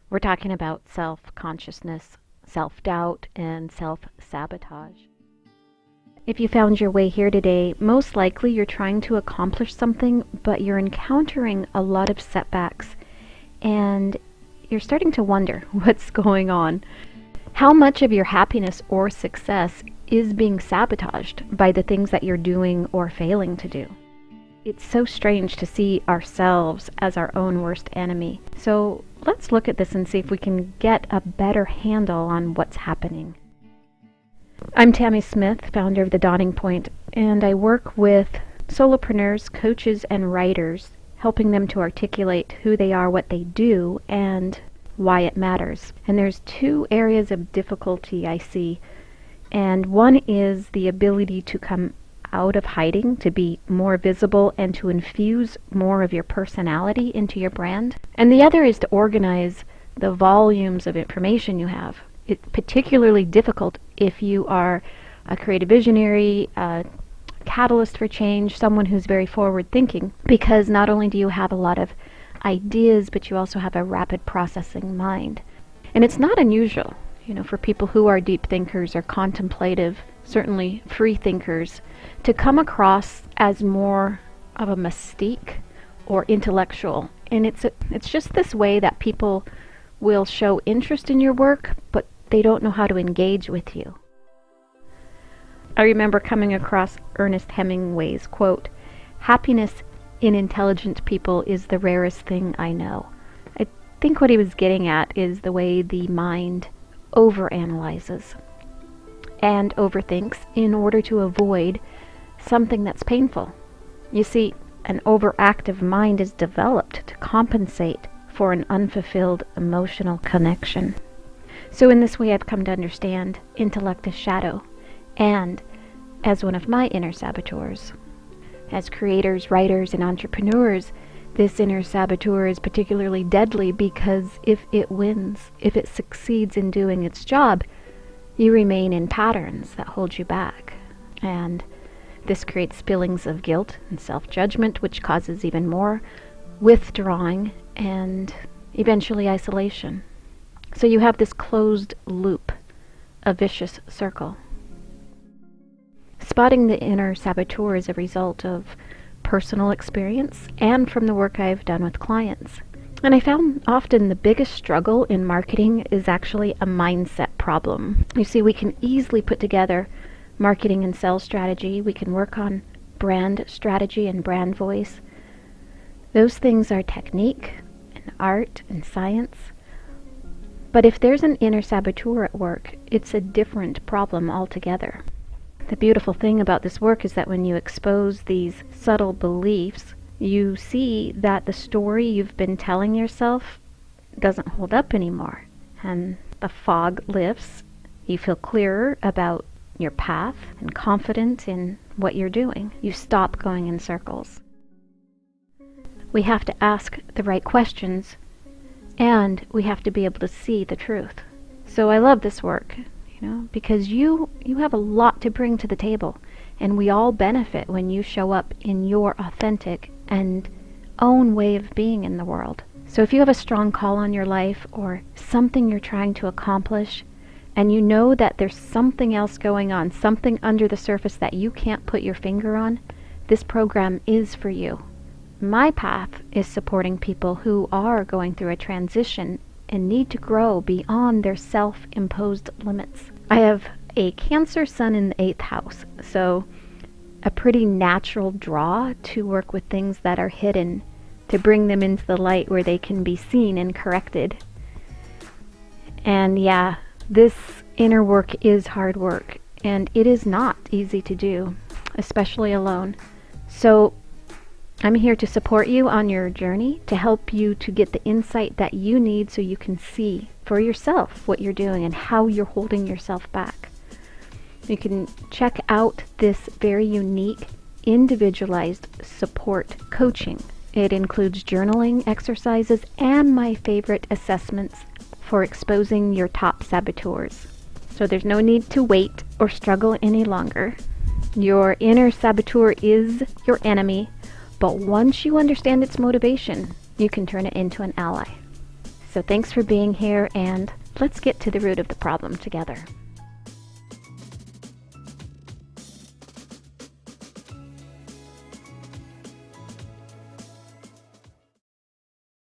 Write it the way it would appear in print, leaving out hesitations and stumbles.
We're talking about self-consciousness, self-doubt, and self-sabotage. If you found your way here today, most likely you're trying to accomplish something, but you're encountering a lot of setbacks, and you're starting to wonder what's going on. How much of your happiness or success is being sabotaged by the things that you're doing or failing to do? It's so strange to see ourselves as our own worst enemy. So let's look at this and see if we can get a better handle on what's happening. I'm Tammy Smith, founder of The Dawning Point, and I work with solopreneurs, coaches, and writers, helping them to articulate who they are, what they do, and why it matters. And there's two areas of difficulty I see, and one is the ability to come out of hiding, to be more visible, and to infuse more of your personality into your brand. And the other is to organize the volumes of information you have. It's particularly difficult if you are a creative visionary, a catalyst for change, someone who's very forward thinking, because not only do you have a lot of ideas, but you also have a rapid processing mind. And it's not unusual, for people who are deep thinkers or contemplative, certainly free thinkers, to come across as more of a mystique or intellectual. And it's just this way that people will show interest in your work, but they don't know how to engage with you. I remember coming across Ernest Hemingway's quote, "Happiness in intelligent people is the rarest thing I know." I think what he was getting at is the way the mind overanalyzes and overthinks in order to avoid something that's painful. You see, an overactive mind is developed to compensate for an unfulfilled emotional connection. So in this way, I've come to understand intellect as shadow, and as one of my inner saboteurs. As creators, writers, and entrepreneurs, this inner saboteur is particularly deadly because if it wins, if it succeeds in doing its job, you remain in patterns that hold you back. And this creates feelings of guilt and self-judgment, which causes even more withdrawing and eventually isolation. So you have this closed loop, a vicious circle. Spotting the inner saboteur is a result of personal experience and from the work I've done with clients. And I found often the biggest struggle in marketing is actually a mindset problem. You see, we can easily put together marketing and sales strategy. We can work on brand strategy and brand voice. Those things are technique and art and science. But if there's an inner saboteur at work, it's a different problem altogether. The beautiful thing about this work is that when you expose these subtle beliefs, you see that the story you've been telling yourself doesn't hold up anymore. And the fog lifts. You feel clearer about your path and confident in what you're doing. You stop going in circles. We have to ask the right questions, and we have to be able to see the truth. So I love this work, because you have a lot to bring to the table, and we all benefit when you show up in your authentic and own way of being in the world. So if you have a strong call on your life or something you're trying to accomplish, and you know that there's something else going on, something under the surface that you can't put your finger on, this program is for you. My path is supporting people who are going through a transition and need to grow beyond their self-imposed limits. I have a Cancer sun in the 8th house, so a pretty natural draw to work with things that are hidden, to bring them into the light where they can be seen and corrected. And yeah, this inner work is hard work, and it is not easy to do, especially alone. So I'm here to support you on your journey, to help you to get the insight that you need so you can see for yourself what you're doing and how you're holding yourself back. You can check out this very unique, individualized support coaching. It includes journaling exercises and my favorite assessments for exposing your top saboteurs. So there's no need to wait or struggle any longer. Your inner saboteur is your enemy, but once you understand its motivation, you can turn it into an ally. So thanks for being here, and let's get to the root of the problem together.